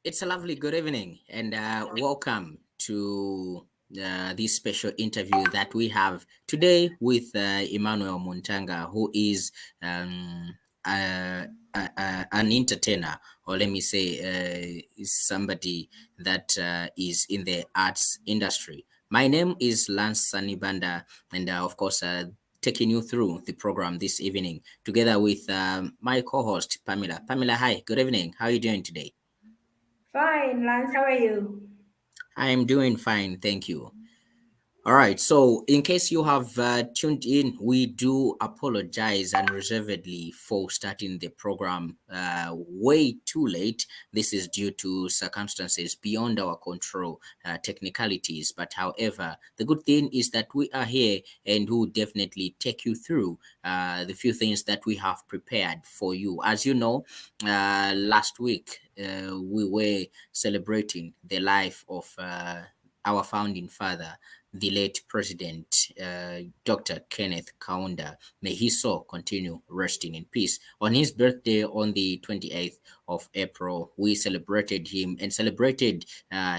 It's a lovely good evening and welcome to this special interview that we have today with Emmanuel Muntanga, who is uh, an entertainer, or let me say, is somebody that is in the arts industry. My name is Lance Sanibanda, and of course, taking you through the program this evening together with my co-host Pamela. Pamela, hi, good evening. How are you doing today? Fine, Lance, how are you? I'm doing fine, thank you. All right, so in case you have tuned in, we do apologize unreservedly for starting the program way too late. This is due to circumstances beyond our control, technicalities. But however, the good thing is that we are here and we will definitely take you through the few things that we have prepared for you. As you know, last week we were celebrating the life of our founding father, the late President Dr. Kenneth Kaunda. May his soul continue resting in peace. On his birthday, on the 28th of April, we celebrated him and celebrated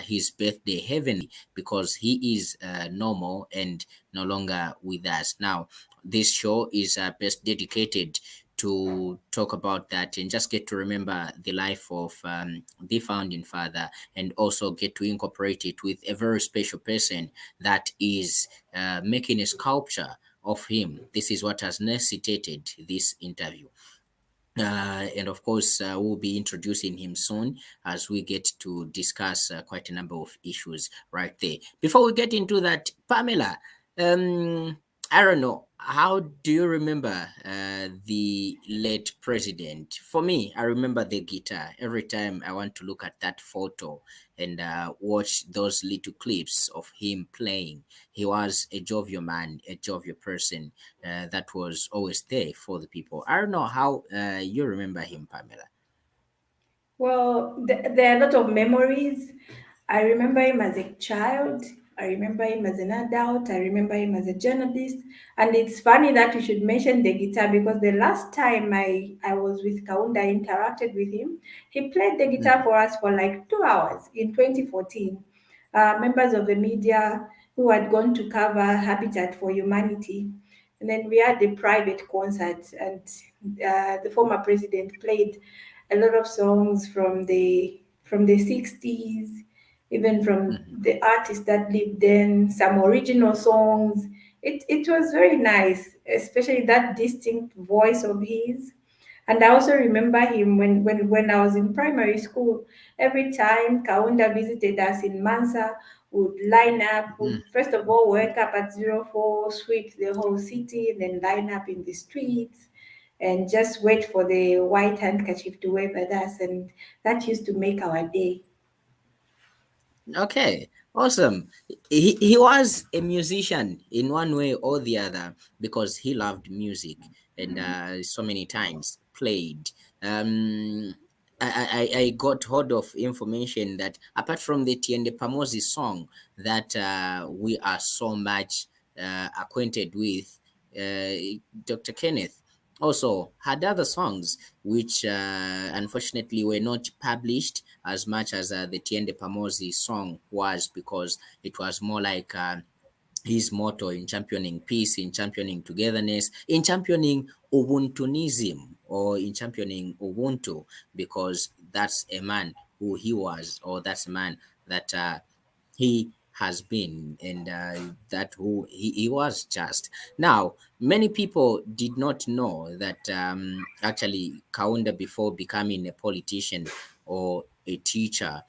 his birthday heavenly because he is normal and no longer with us. Now, this show is best dedicated to talk about that and just get to remember the life of the founding father and also get to incorporate it with a very special person that is making a sculpture of him. This is what has necessitated this interview. And of course, we'll be introducing him soon as we get to discuss quite a number of issues right there. Before we get into that, Pamela, um, I don't know, how do you remember the late president? For me, I remember the guitar. Every time I want to look at that photo and watch those little clips of him playing, he was a jovial man, a jovial person that was always there for the people. I don't know how you remember him, Pamela. Well, there are a lot of memories. I remember him as a child. I remember him as an adult. I remember him as a journalist. And it's funny that you should mention the guitar because the last time I was with Kaunda, I interacted with him. He played the guitar Mhm. for us for like 2 hours in 2014. Members of the media who had gone to cover Habitat for Humanity. And then we had the private concert, and the former president played a lot of songs from the 60s, even from Mhm. the artists that lived then, some original songs. It was very nice, especially that distinct voice of his. And I also remember him when I was in primary school. Every time Kaunda visited us in Mansa, would line up, would Mhm. first of all wake up at 04, sweep the whole city, and then line up in the streets and just wait for the white handkerchief to wave at us. And that used to make our day. Okay, awesome. He was a musician in one way or the other because he loved music and so many times played. Um, I got hold of information that apart from the Tiende Pamosi song that we are so much acquainted with, Dr. Kenneth also had other songs which unfortunately were not published as much as the Tiende Pamosi song was, because it was more like his motto in championing peace, in championing togetherness, in championing Ubuntunism, or in championing Ubuntu, because that's a man who he was, or that's a man that he has been, and that who he was just. Now, many people did not know that actually Kaunda, before becoming a politician or a teacher,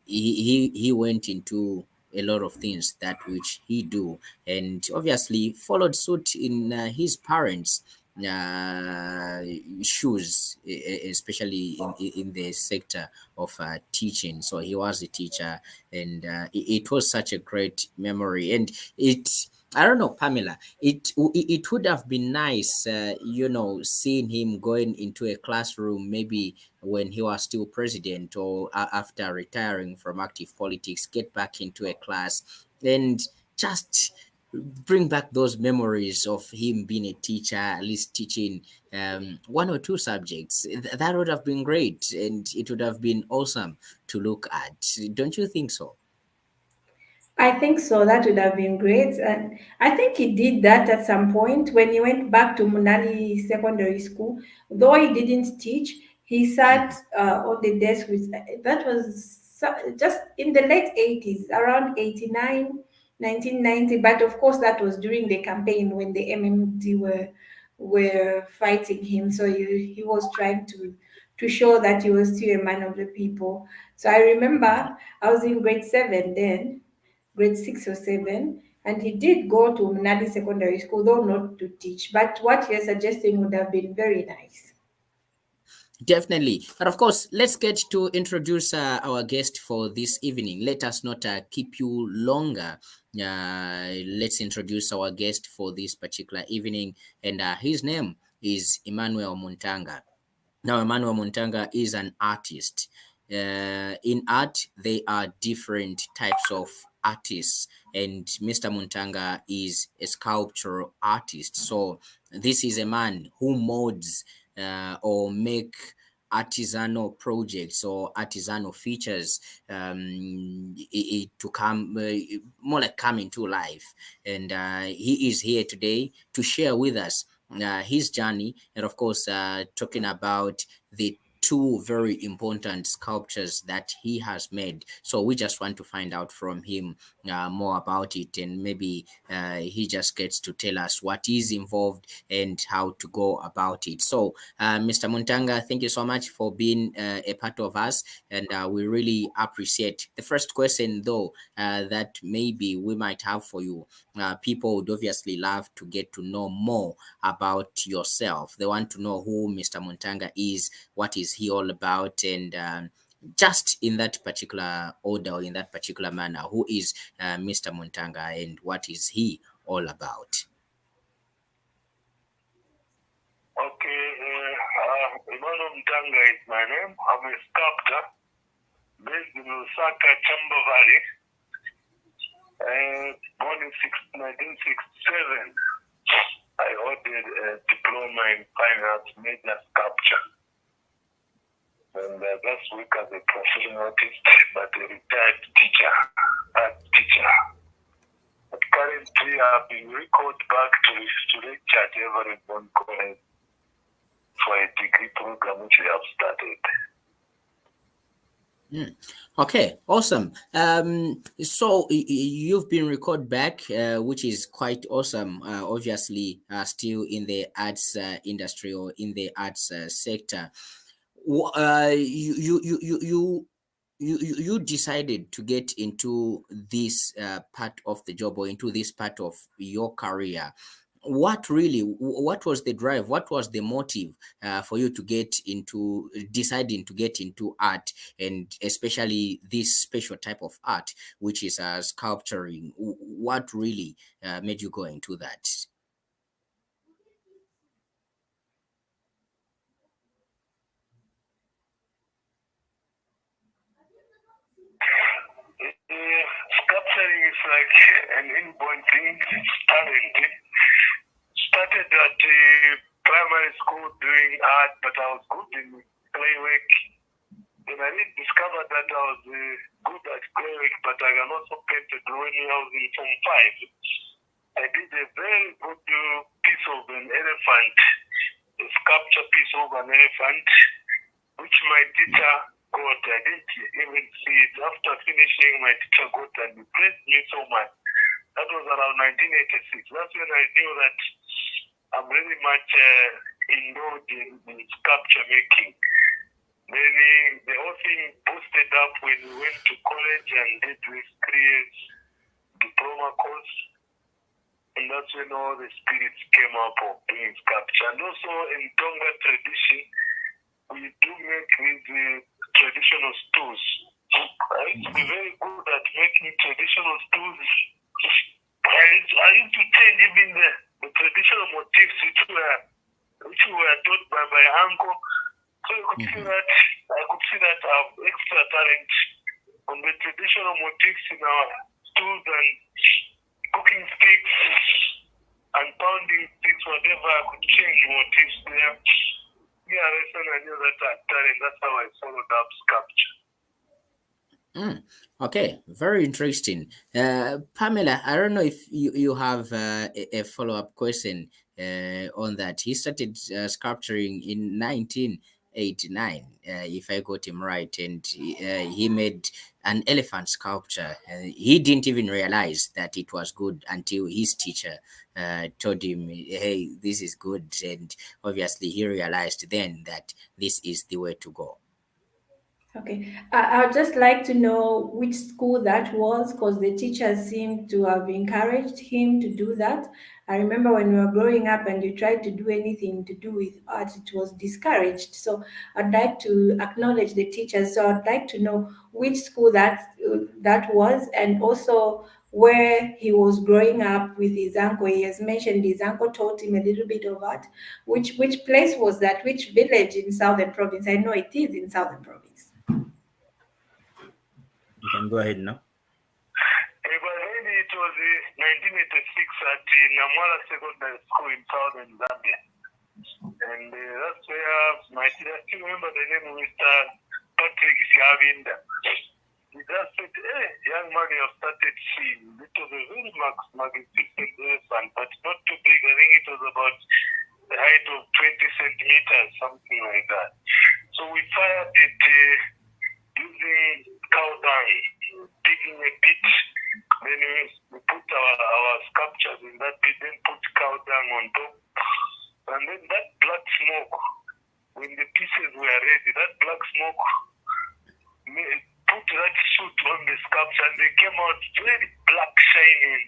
he went into a lot of things that which he do, and obviously followed suit in his parents uh, shoes, especially in the sector of teaching. So he was a teacher, and it was such a great memory. And I don't know, Pamela. It would have been nice, seeing him going into a classroom, maybe when he was still president, or after retiring from active politics, get back into a class and just bring back those memories of him being a teacher, at least teaching one or two subjects. That would have been great, and it would have been awesome to look at. Don't you think so? I think so. That would have been great. And I think he did that at some point when he went back to Munali Secondary School. Though he didn't teach, he sat on the desk with that was just in the late 80s, around 89, 1990. But of course, that was during the campaign when the MMD were fighting him. So he was trying to show that he was still a man of the people. So I remember I was in grade 7 then, grade 6 or 7, and he did go to Mnadi Secondary School, though not to teach. But what you're suggesting would have been very nice. Definitely. But of course, let's get to introduce our guest for this evening. Let us not keep you longer. Let's introduce our guest for this particular evening, and his name is Emmanuel Muntanga. Now, Emmanuel Muntanga is an artist. In art, there are different types of artists, and Mr. Muntanga is a sculptural artist. So, this is a man who molds or make artisanal projects or artisanal features to come more like coming to life. And he is here today to share with us his journey, and of course, talking about the two very important sculptures that he has made. So we just want to find out from him more about it, and maybe he just gets to tell us what is involved and how to go about it. So, Mr. Muntanga, thank you so much for being a part of us, and we really appreciate. The first question, though, that maybe we might have for you, people would obviously love to get to know more about yourself. They want to know who Mr. Muntanga is, what is he all about, and just in that particular order or in that particular manner, who is Mr. Muntanga and what is he all about? Okay, Emmanuel Muntanga is my name. I'm a sculptor based in Lusaka, Chamba Valley, born in 1967. I ordered a diploma in fine arts, major sculpture. And that's work as a professional artist, but a retired teacher, art teacher. But currently, I've been recalled back to lecture at Everett Bond College for a degree program which we have started. Okay, awesome. So you've been recorded back, which is quite awesome. Obviously, still in the arts industry or in the arts sector. You decided to get into this part of the job or into this part of your career. What was the drive, what was the motive for you to get into deciding to get into art, and especially this special type of art, which is sculpturing? What really made you go into that? Sculpturing is like an inborn thing, it's talent. Started at primary school doing art, but I was good in clay work. Then I did discover that I was good at clay work, but I can also paint a drawing when I was in Form 5. I did a very good piece of an elephant, a sculpture piece of an elephant, which my teacher got. I didn't even see it. After finishing, my teacher got and he praised me so much. That was around 1986. That's when I knew that I'm really much involved in sculpture making. Then the whole thing boosted up when we went to college and did this 3 years diploma course. And that's when all the spirits came up of doing sculpture. And also in Tonga tradition, we do make these traditional stools. I used to be very good at making traditional stools. I used to change even the traditional motifs which were taught by my uncle. So I could see that I have extra talent on the traditional motifs in our stools, and cooking sticks and pounding sticks, whatever I could change motifs there. Yeah, that's when I knew that I had talent. That's how I followed up sculpture. Okay, very interesting. Pamela, I don't know if you have a follow-up question on that. He started sculpturing in 1989, if I got him right, and he made an elephant sculpture. He didn't even realize that it was good until his teacher told him, hey, this is good. And obviously, he realized then that this is the way to go. Okay, I'd just like to know which school that was because the teachers seem to have encouraged him to do that. I remember when we were growing up and you tried to do anything to do with art, it was discouraged. So I'd like to acknowledge the teachers. So I'd like to know which school that was, and also where he was growing up with his uncle. He has mentioned his uncle taught him a little bit of art. Which place was that? Which village in Southern Province? I know it is in Southern Province. You can go ahead now. But then it was 1986 at Namwala Secondary School in Southern Zambia. And that's where my teacher, I still remember the name of Mr. Patrick Shavinda. He just said, hey, young man, you have started seeing. It was a very magnificent elephant, but not too big. I think it was about the height of 20 centimeters, something like that. So we fired it using cow dung, digging a pit. Then we put our sculptures in that pit, then put cow dung on top. And then that black smoke, when the pieces were ready, that black smoke put that soot on the sculpture and they came out very black, shiny.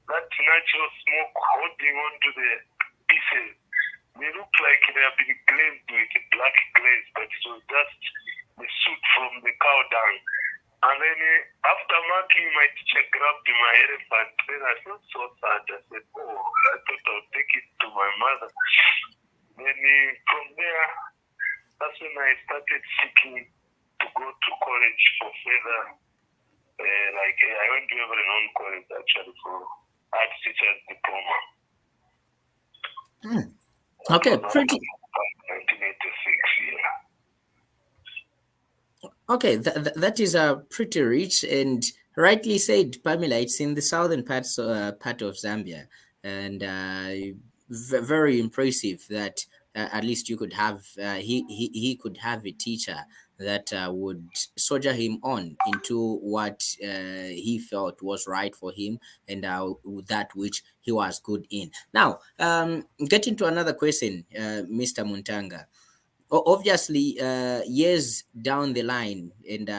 That natural smoke holding onto the pieces. They look like they have been glazed with a black glaze, but it was just the soot from the cow dung. And then after marking, my teacher grabbed my elephant. Then I felt so sad. I said, oh, I thought I would take it to my mother. Then from there, that's when I started seeking to go to college for further, I went to a known college actually for art teacher's diploma. Okay, pretty. 1986, yeah. Okay, that is pretty rich and rightly said, Pamela. It's in the southern part of Zambia, and very impressive that at least you could have he could have a teacher that would soldier him on into what he felt was right for him and that which he was good in. Now, getting to another question, Mr. Muntanga. Obviously, years down the line and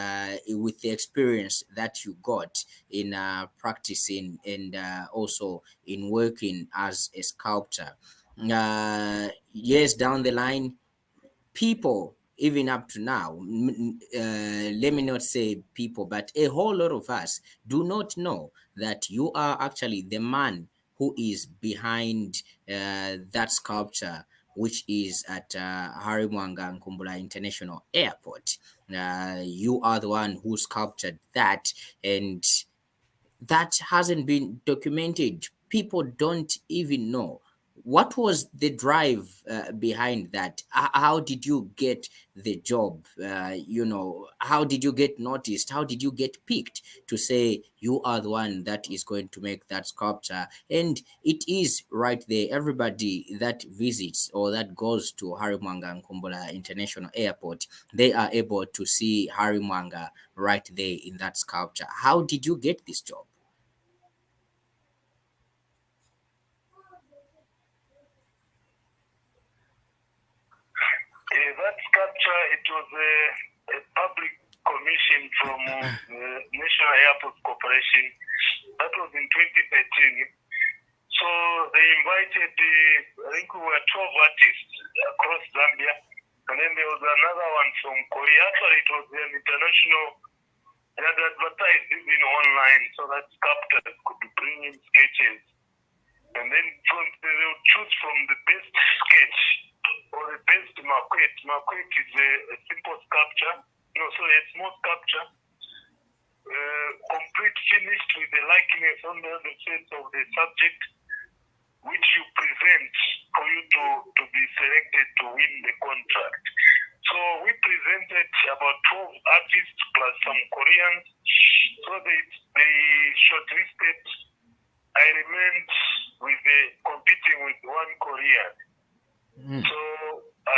with the experience that you got in practicing and also in working as a sculptor, years down the line, people even up to now, let me not say people, but a whole lot of us do not know that you are actually the man who is behind that sculpture, which is at Harimwanga Nkumbula International Airport. You are the one who sculptured that, and that hasn't been documented. People don't even know. What was the drive behind that? How did you get the job? How did you get noticed? How did you get picked to say you are the one that is going to make that sculpture? And it is right there. Everybody that visits or that goes to Harimwanga Nkumbula International Airport, they are able to see Harimwanga right there in that sculpture. How did you get this job? That sculpture, it was a public commission from National Airport Corporation. That was in 2013. So they invited, I think we were 12 artists across Zambia. And then there was another one from Korea. Actually, it was an international, they had advertised even online so that sculptors could bring in sketches. And then they would choose from the best sketch or the best maquette. Maquette is a simple sculpture, a small sculpture. complete finished with the likeness on the face of the subject, which you present for you to be selected to win the contract. So we presented about 12 artists plus some Koreans. So they shortlisted. I remained with competing with one Korean. So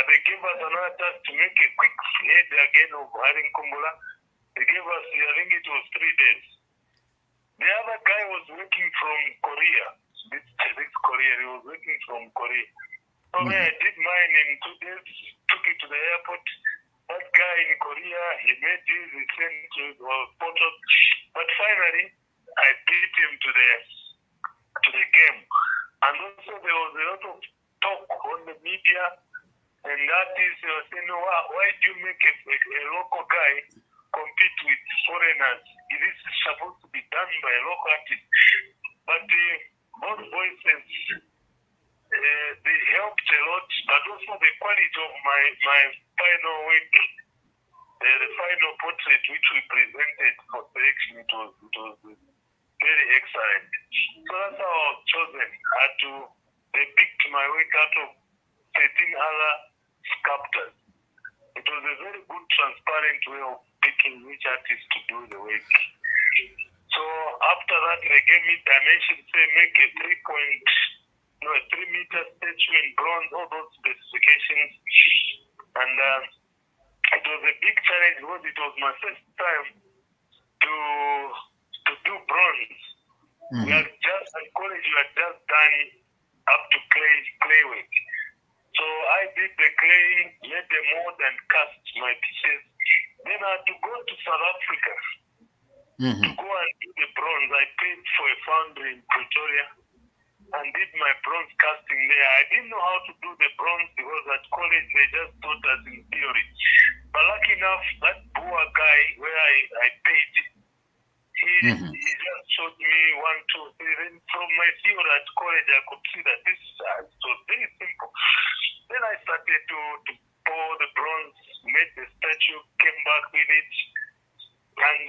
they gave us another task to make a quick head again of Haring Kumbula. They gave us, I think it was 3 days. The other guy was working from Korea. This Korea, he was working from Korea. So I did mine in 2 days, took it to the airport. That guy in Korea, he made his, he sent to photos. But finally, I beat him to the game. And also there was a lot of talk on the media, and that is saying, why do you make a local guy compete with foreigners? This is supposed to be done by a local artist. But both voices, they helped a lot, but also the quality of my final work, the final portrait which we presented for selection, it was very excellent. So that's how I was chosen. They picked my work out of 13 other sculptors. It was a very good, transparent way of picking which artist to do the work. So after that, they gave me dimensions, say make a 3-meter statue in bronze, all those specifications. And it was a big challenge because it was my first time to do bronze. We had just at college, we had just done up to clay work. So I did the clay, made the mold, and cast my pieces. Then I had to go to South Africa to go and do the bronze. I paid for a foundry in Pretoria and did my bronze casting there. I didn't know how to do the bronze because at college they just taught us in theory. But lucky enough, that poor guy where I paid, he just showed me 1, 2, 3. Then from my theory at college, I could see that this was very simple. Then I started to pour the bronze, made the statue, came back with it, and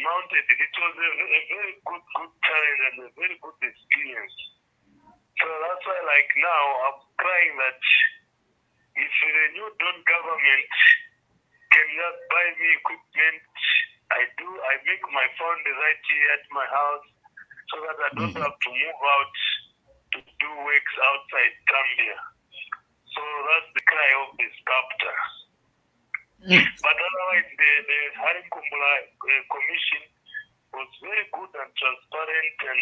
mounted it. It was a very good challenge and a very good experience. So that's why, like now, I'm crying that if the new Don government can just buy me equipment, I make my foundry right here at my house so that I don't have to move out to do works outside Gambia. So that's the cry of the sculptor. But otherwise, the Haring Kumbula commission was very good and transparent, and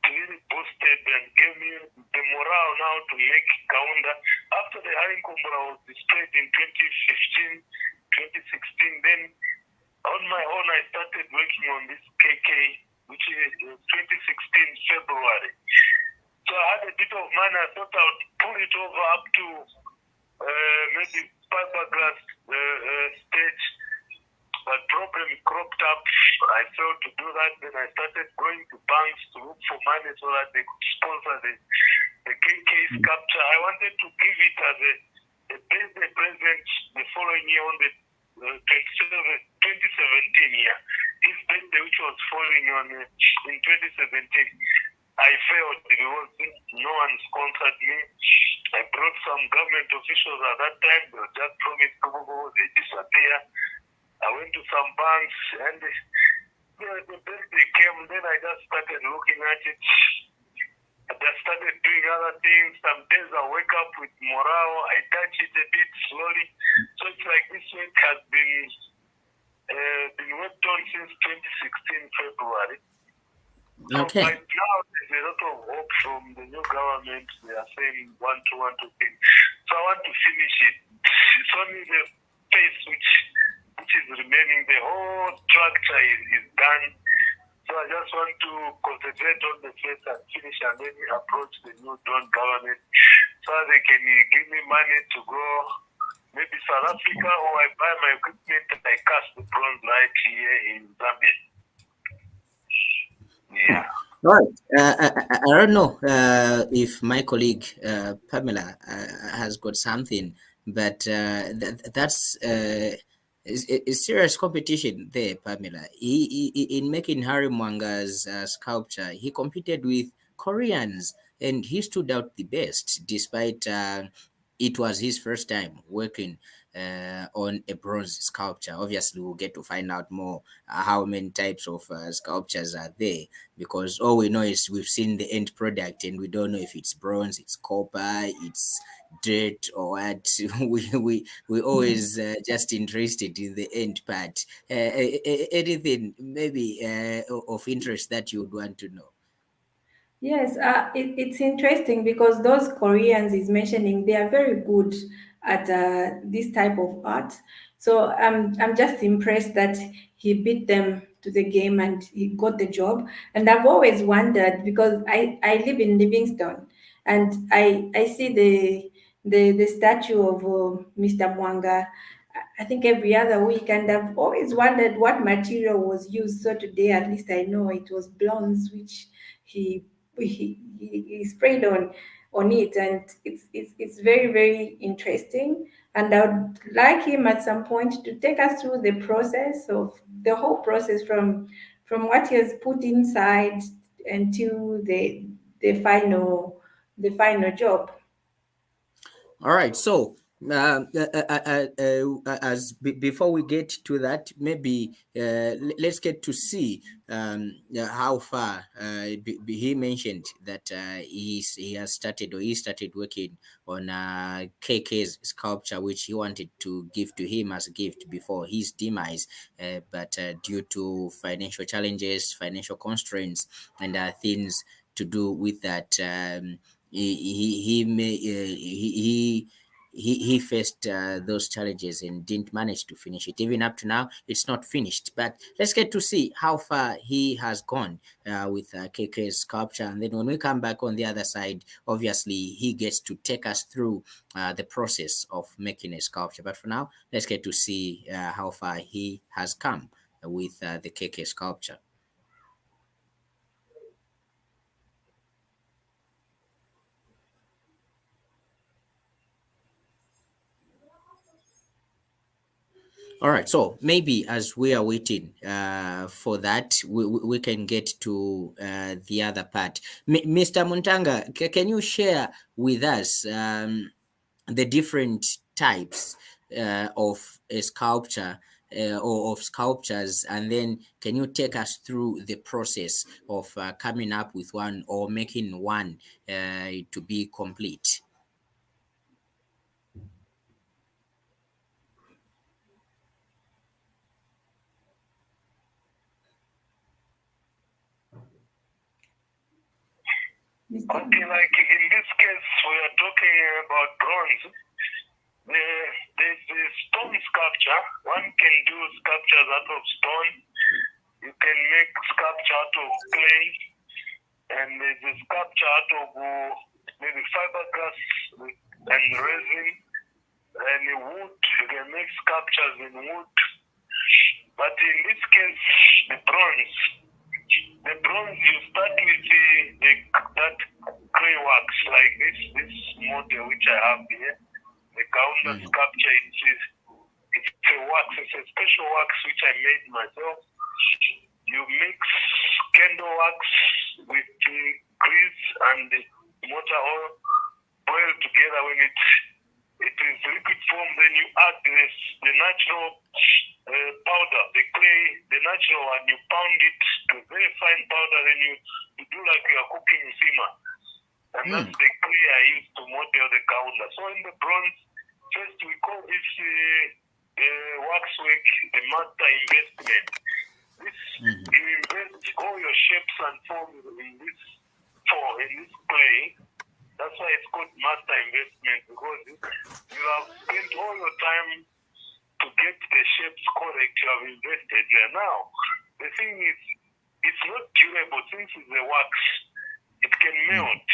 really boosted and gave me the morale now to make Kaunda. After the Haring Kumbula was displayed in 2015, 2016, then on my own I started working on this KK, which is 2016 February. So I had a bit of money. I thought I would pull it over up to maybe fiberglass stage, but problem cropped up. I failed to do that. Then I started going to banks to look for money so that they could sponsor the KK sculpture. I wanted to give it as a birthday present the following year on the 2017 year. His birthday, which was falling on in 2017. I failed because no one sponsored me. I brought some government officials at that time. They were just promised to go, they disappear. I went to some banks, and the birthday came. Then I just started looking at it. I just started doing other things. Some days I wake up with morale. I touch it a bit slowly. So it's like this work has been worked on since 2016 February. Okay. So right now, there's a lot of hope from the new government. They are saying 1, 2, 1, 2 things. So I want to finish it. It's only the face which is remaining. The whole structure is done. So I just want to concentrate on the face and finish, and then approach the new Don government so they can give me money to go maybe South Africa, or I buy my equipment and I cast the bronze right here in Zambia. Yeah. All right. I don't know if my colleague Pamela has got something, but that's It's serious competition there, Pamela. In making Harry Mwanga's sculpture, he competed with Koreans and he stood out the best despite it was his first time working on a bronze sculpture. Obviously, we'll get to find out more how many types of sculptures are there, because all we know is we've seen the end product and we don't know if it's bronze, it's copper, it's dirt or what. We always just interested in the end part. Anything maybe of interest that you would want to know? Yes, it's interesting because those Koreans he's mentioning, they are very good at this type of art. So I'm just impressed that he beat them to the game and he got the job. And I've always wondered because I live in Livingstone and I see the statue of Mr. Mwanga. I think every other week, and I've always wondered what material was used. So today, at least I know it was bronze, which he he sprayed on it, and it's very very interesting. And I would like him at some point to take us through the process of the whole process from what he has put inside until the final job. All right. So, before we get to that, maybe let's get to see how far. He mentioned that he has started, or he started working on KK's sculpture, which he wanted to give to him as a gift before his demise, but due to financial challenges, financial constraints, and things to do with that. He may he faced those challenges and didn't manage to finish it. Even up to now, it's not finished. But let's get to see how far he has gone with KK's sculpture. And then when we come back on the other side, obviously he gets to take us through the process of making a sculpture. But for now, let's get to see how far he has come with the KK sculpture. All right, so maybe as we are waiting for that, we can get to the other part. Mr. Muntanga, can you share with us the different types of a sculpture or of sculptures, and then can you take us through the process of coming up with one or making one to be complete? Okay, like in this case, we are talking about bronze. There's the stone sculpture. One can do sculptures out of stone. You can make sculpture out of clay. And there's a sculpture out of maybe fiberglass and resin. And wood, you can make sculptures in wood. But in this case, the bronze, you start with that clay wax, like this model which I have here. The Kaunda sculpture, it's a wax, it's a special wax which I made myself. You mix candle wax with grease and motor oil, boil together. When it is liquid form, then you add the natural powder, the clay, the natural one. You pound it to very fine powder. Then you do like you are cooking sima, and that's the clay I use to model the kaunda. So in the bronze, first we call this waxwork the master investment. This you invest all your shapes and forms in this clay. That's why it's called master investment, because you have spent all your time to get the shapes correct. You have invested there. Now, the thing is, it's not durable since it's a wax. It can melt.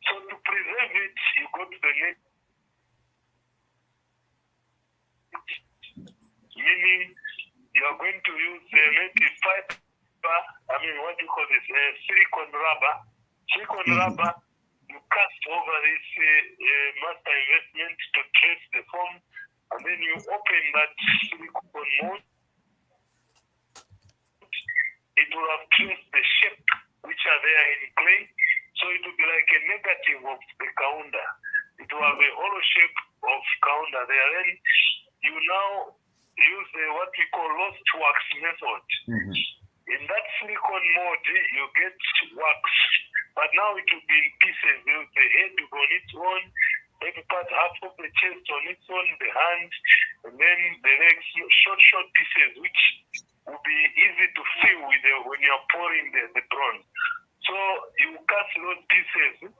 So to preserve it, you go to the next, meaning you are going to use maybe fiber. What do you call this? Silicone rubber. Silicone rubber. You cast over this master investment to trace the form, and then you open that silicone powder there. Then you now use what we call lost wax method. In that silicone mode, you get wax, but now it will be in pieces. The head will go on its own, every part, half of the chest on its own, the hand, and then the legs, short pieces, which will be easy to feel when you're pouring the bronze. So you cast those pieces.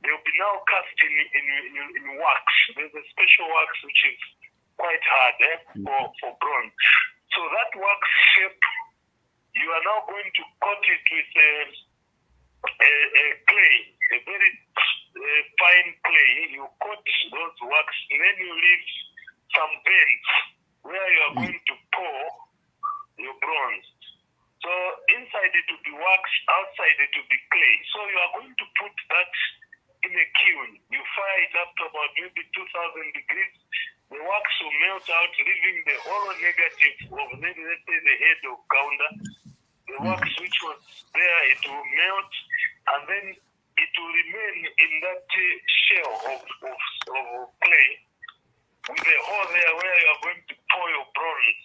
They'll be now cast in wax. There's a special wax which is quite hard for bronze. So that wax shape, you are now going to coat it with a clay, a very fine clay. You coat those wax, and then you leave some veins where you are going to pour your bronze. So inside it will be wax, outside it will be clay. So you are going to put that in a kiln. You fire it up to about maybe 2,000 degrees. The wax will melt out, leaving the hollow negative of maybe, let's say, the head of Kaunda. The wax which was there, it will melt, and then it will remain in that shell of clay with a hole there where you are going to pour your bronze.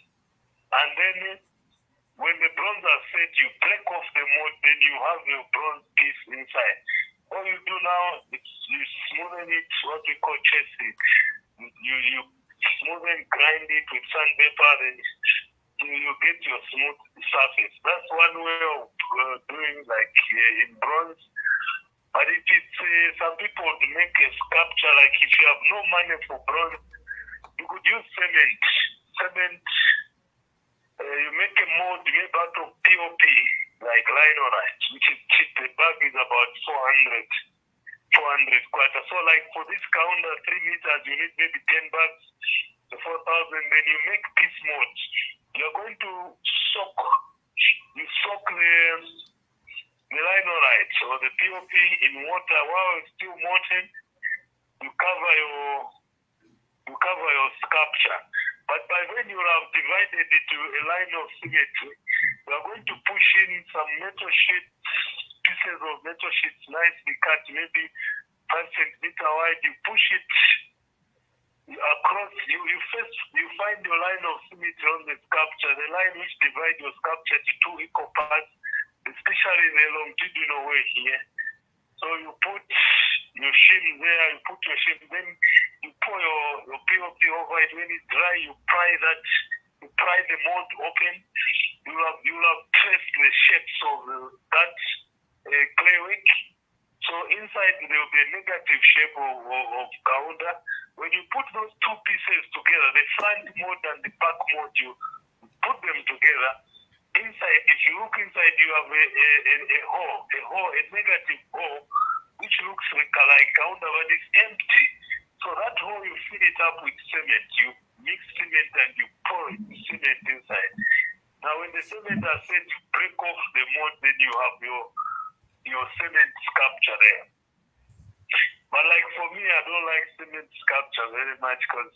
And then when the bronze are set, you break off the mold, then you have your bronze piece inside. All you do now is you smoothen it, what we call chasing. You smoothen, grind it with sandpaper, then you get your smooth surface. That's one way of doing like in bronze. But if it's some people would make a sculpture, like if you have no money for bronze, you could use cement. You make a mold made out of POP, like linorite, which is cheap. The bag is about 400 kwacha. So like for this counter, 3 meters, you need maybe 10 bags, so 4,000. Then you make piece molds. You're going to soak the linorite or the POP in water while it's still molten. You cover your sculpture. But by then you will have divided it to a line of symmetry. You are going to push in some metal sheets, pieces of metal sheets nicely cut, maybe 5 centimeters wide. You push it across. You find your line of symmetry on the sculpture, the line which divides your sculpture to 2 equal parts, especially the longitudinal way here. So you put your shim there, then you pour your POP over it. When it's dry, you pry the mold open. You have traced the shapes of that clay wick. So inside there will be a negative shape of Kaunda. When you put those two pieces together, the front mold and the back mold, you put them together. Inside, if you look inside, you have a hole, a negative hole, which looks like Kaunda, but it's empty. So that hole, you fill it up with cement. You mix cement and you pour cement inside. Now, when the cement are set, you break off the mold, then you have your cement sculpture there. But like for me, I don't like cement sculpture very much because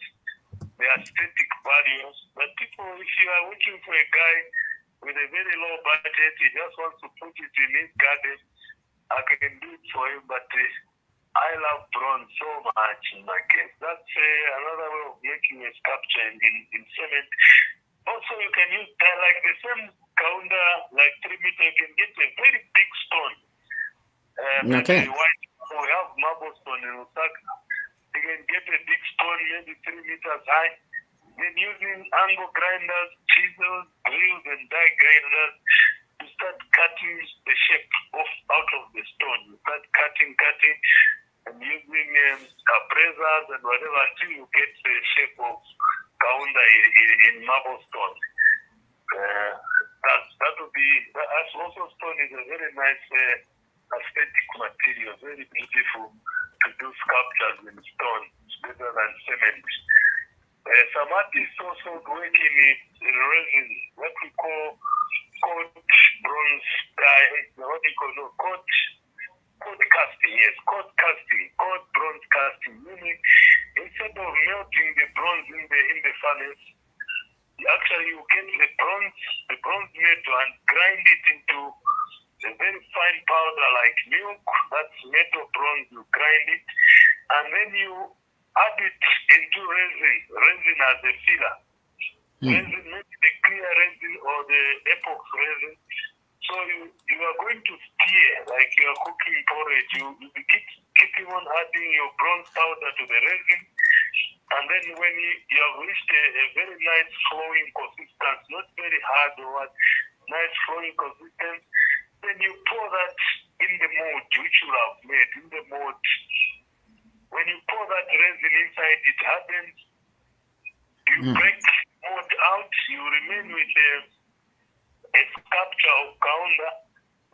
they are aesthetic values. But people, if you are looking for a guy with a very low budget, he just wants to put it in his garden, I can do it for him. But I love bronze so much in my case. That's another way of making a sculpture in cement. Also, you can use like the same Kaunda, like 3 meters, you can get a very big stone. Okay. We have marble stone in Muntanga. You can get a big stone, maybe 3 meters high. Then using angle grinders, chisels, drills, and die grinders, you start cutting the shape out of the stone. You start cutting, and using appraisers and whatever until you get the shape of Kaunda in marble stone. That would be, also stone is a very nice aesthetic material, very beautiful to do sculptures in stone. It's better than cement. Some artists also work in resin, what we call cold bronze cold casting, yes, cold bronze casting. Meaning, instead of melting the bronze in the furnace, actually you get the bronze metal and grind it into a very fine powder like milk. That's metal bronze. You grind it, and then you add it into resin as a filler. Resin, maybe the clear resin or the epox resin. So you are going to stir like you are cooking porridge. You keeping on adding your bronze powder to the resin, and then when you have reached a very nice flowing consistency, not very hard or what, nice flowing consistency, then you pour that in the mold which you have made in the mold. When you pour that resin inside, it hardens. You break mold out. You remain with a sculpture of kaunda,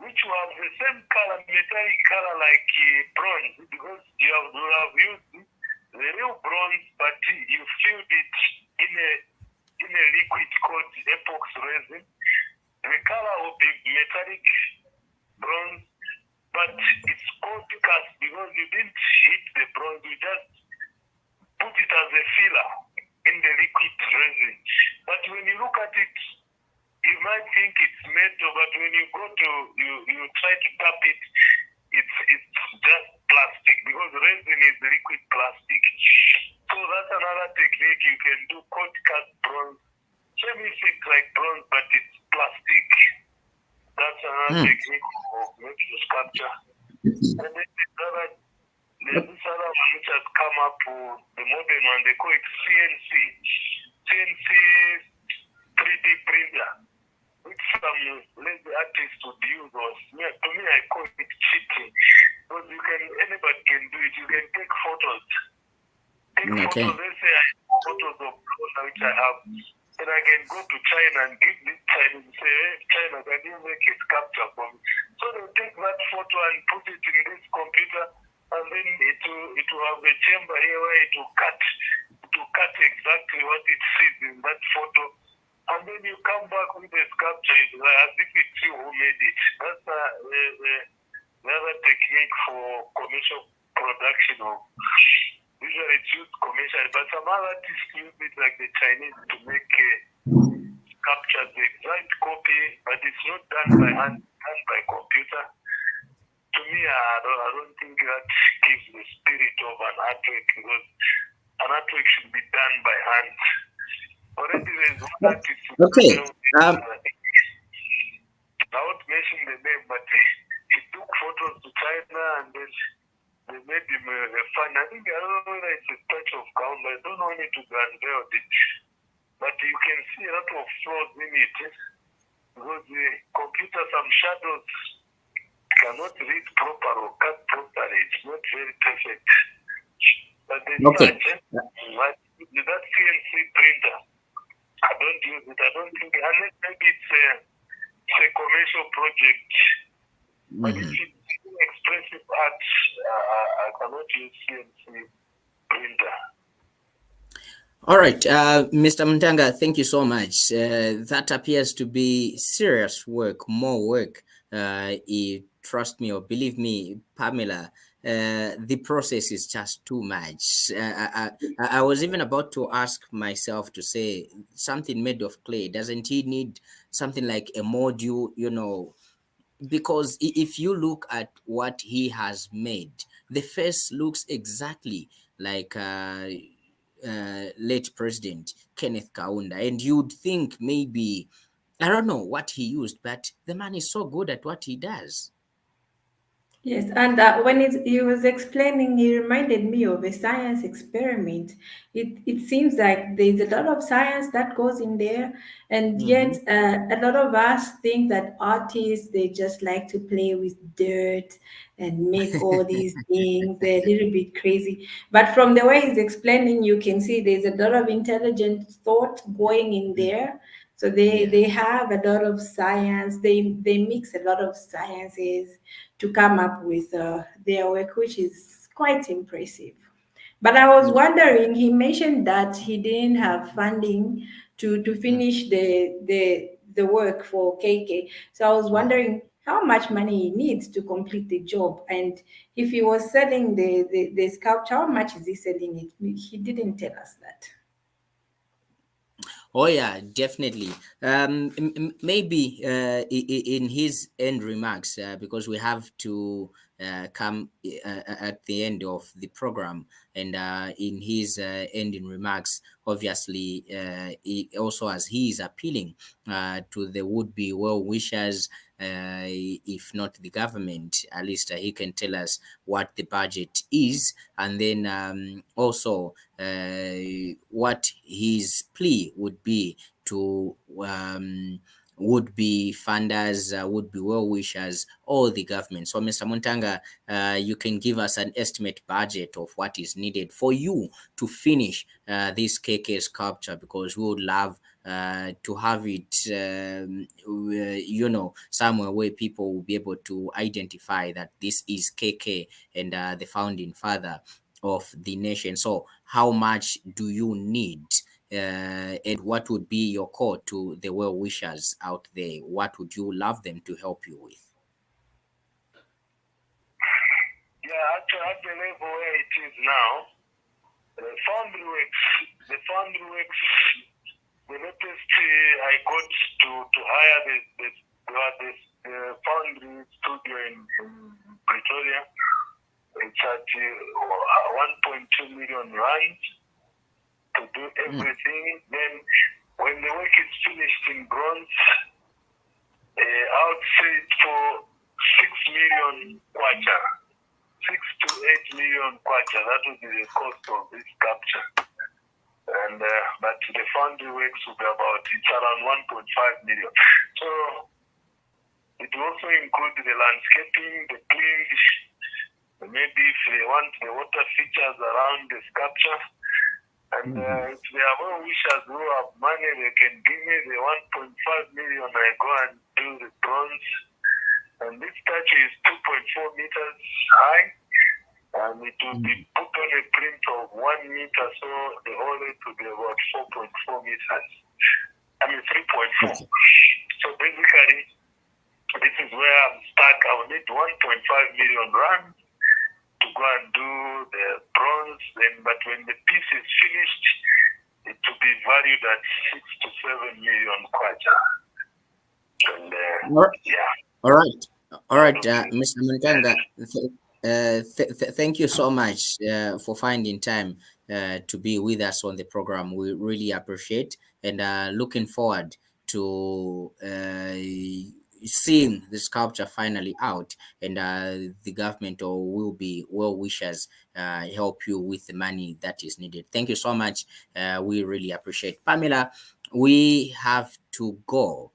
which will have the same color, metallic color like bronze, because you have used the real bronze, but you filled it in a liquid called epox resin. The color will be metallic bronze, but it's called cast because you didn't heat the bronze, you just put it as a filler in the liquid resin. But when you look at it, you might think it's metal, but when you go to you try to tap it, it's just plastic because resin is liquid plastic. So that's another technique you can do called cast bronze. Same effect like bronze, but it's plastic. That's another technique of making sculpture. And then there's this other one which has come up, the modern one, they call it CNC. CNC 3D printer, which some lazy artists would use. Or, yeah, to me, I call it cheating. Because anybody can do it. You can take photos. Photos, let's say I have photos of clothes which I have. And I can go to China and give this Chinese and say, hey, China, can you make a sculpture for me? So they'll take that photo and put it in this computer, and then it will have a chamber here where it will cut exactly what it sees in that photo. And then you come back with a sculpture, it's like as if it's you who made it. That's another technique for commercial production of. Usually it's used commercially, but some other artists use it like the Chinese to make sculptures, the exact copy, but it's not done by hand, done by computer. To me, I don't think that gives the spirit of an artwork, because an artwork should be done by hand. Already there's one artist. Okay. I won't mention the name, but he took photos to China and then they made him a fan. I think, I don't know whether it's a touch of count, I don't know need to unveil it. But you can see a lot of flaws in it. Because the computer, some shadows cannot read proper or cut properly. It's not very perfect. But then that CNC printer, I don't use it. I don't think, unless maybe it's a commercial project. But if it's expressive art, I cannot use CNC printer. All right, Mr. Muntanga, thank you so much. That appears to be serious work, more work. Trust me or believe me, Pamela, the process is just too much. I was even about to ask myself to say something made of clay. Doesn't he need something like a module, because if you look at what he has made, the face looks exactly like late President Kenneth Kaunda, and you'd think maybe, I don't know what he used, but the man is so good at what he does. Yes, and when he was explaining, he reminded me of a science experiment. It seems like there's a lot of science that goes in there, and yet a lot of us think that artists, they just like to play with dirt and make all these things. They're a little bit crazy, but from the way he's explaining, you can see there's a lot of intelligent thought going in there. So they have a lot of science. They mix a lot of sciences to come up with their work, which is quite impressive. But I was wondering, he mentioned that he didn't have funding to finish the work for KK. So I was wondering how much money he needs to complete the job. And if he was selling the sculpture, how much is he selling it? He didn't tell us that. Oh yeah, definitely. Maybe in his end remarks, because we have to come at the end of the program. And in his ending remarks, obviously, as he is appealing to the would-be well-wishers, if not the government, at least he can tell us what the budget is, and then also what his plea would be to would be funders, would be well wishers, or the government. So, Mr. Muntanga, you can give us an estimate budget of what is needed for you to finish this KK sculpture, because we would love to have it, somewhere where people will be able to identify that this is KK and the founding father of the nation. So, how much do you need? And what would be your call to the well wishers out there? What would you love them to help you with? Yeah, actually, at the level where it is now, the foundry works, the latest I got to hire the foundry studio in Pretoria. It's at 1.2 million rand to do everything. Then when the work is finished in bronze, I would say for 6 million kwacha, 6 to 8 million kwacha. That would be the cost of this sculpture. And but the foundry works will be it's around 1.5 million. So it will also include the landscaping, the cleans, maybe if they want the water features around the sculpture. And if they are well wishers who have money, they can give me the 1.5 million. I go and do the bronze. And this statue is 2.4 meters high. And it will be put on a print of 1 meter, so the whole rate will be about 4.4 meters. 3.4. So basically, this is where I'm stuck. I will need 1.5 million rand to go and do the bronze. But when the piece is finished, it will be valued at 6 to 7 million kwacha. And All right, Mr. Muntanga. Thank you so much for finding time to be with us on the program. We really appreciate, and looking forward to seeing the sculpture finally out, and the government or will be well wishers help you with the money that is needed. Thank you so much. We really appreciate. Pamela, we have to go.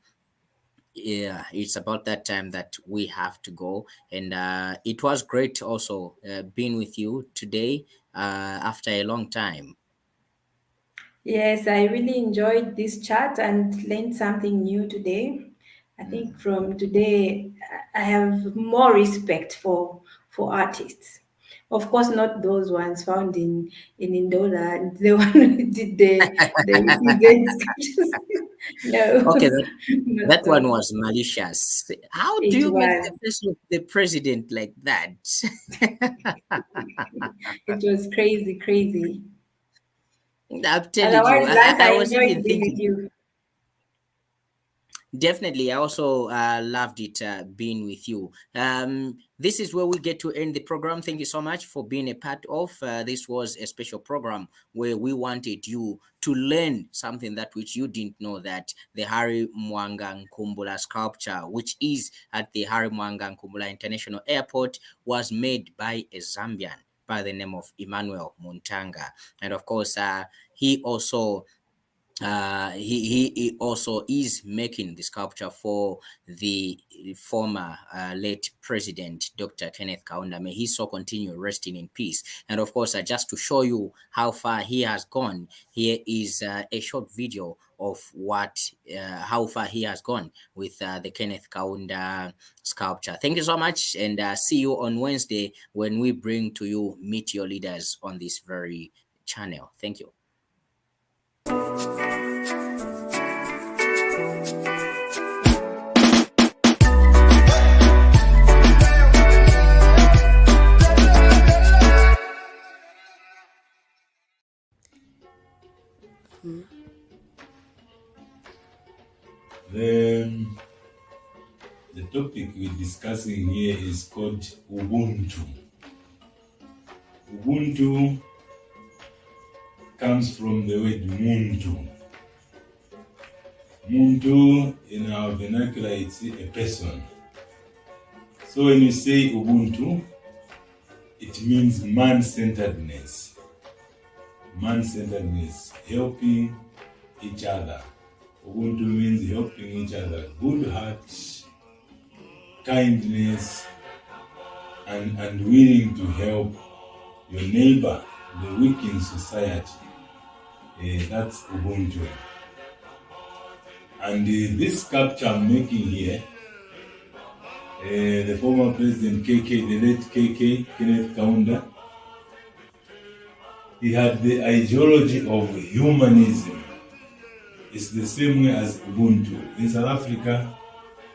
Yeah, it's about that time that we have to go, and it was great also being with you today after a long time. Yes, I really enjoyed this chat and learned something new today. I think from today I have more respect for artists. Of course, not those ones found in Indola, the one who did the PZ sketches. No, Okay, not that one those. was malicious. How do It you make the was face of the president like that? it was crazy, crazy. I'm telling you, Otherwise, Lance, I I was even enjoyed being with thinking. you. Definitely. I also loved it being with you. This is where we get to end the program. Thank you so much for being a part of. This was a special program where we wanted you to learn something that which you didn't know, that the Harry Mwanga Nkumbula sculpture, which is at the Harry Mwanga Nkumbula International Airport, was made by a Zambian by the name of Emmanuel Muntanga. And of course, he also he also is making the sculpture for the former late president Dr. Kenneth Kaunda. May he so continue resting in peace. And of course, just to show you how far he has gone, here is a short video of how far he has gone with the Kenneth Kaunda sculpture. Thank you so much, and see you on Wednesday when we bring to you Meet Your Leaders on this very channel. Thank you. Um, The topic we're discussing here is called Ubuntu. Ubuntu comes from the word Muntu. Muntu, in our vernacular, it's a person. So when you say Ubuntu, it means man-centeredness. Man-centeredness, helping each other. Ubuntu means helping each other. Good heart, kindness, and willing to help your neighbor, the weak in society. That's Ubuntu. And this sculpture I'm making here, the former president KK, the late KK, Kenneth Kaunda, he had the ideology of humanism. It's the same way as Ubuntu. In South Africa,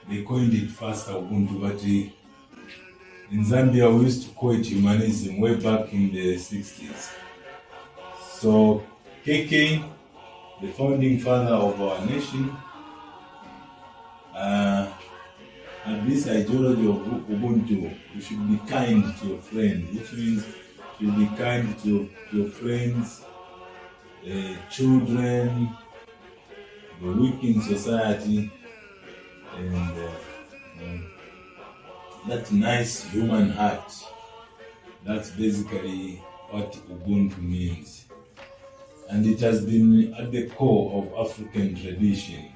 they coined it first Ubuntu, but in Zambia, we used to call it humanism way back in the 60s. So KK, the founding father of our nation, had this ideology of Ubuntu. You should be kind to your friends, which means you should be kind to your friends, children, the weak in society, and that nice human heart. That's basically what Ubuntu means. And it has been at the core of African tradition.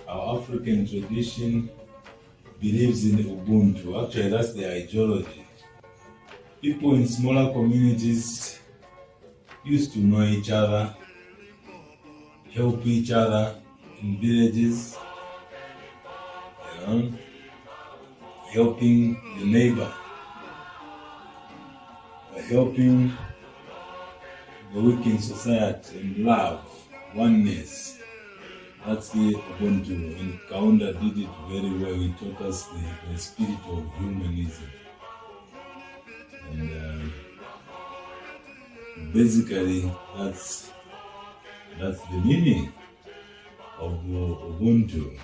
Our African tradition believes in Ubuntu. Actually, that's the ideology. People in smaller communities used to know each other, help each other in villages, helping the neighbor, helping the weak in society, and love, oneness. That's the Ubuntu, and Kaunda did it very well. He taught us the spirit of humanism. And basically, that's the meaning of Ubuntu.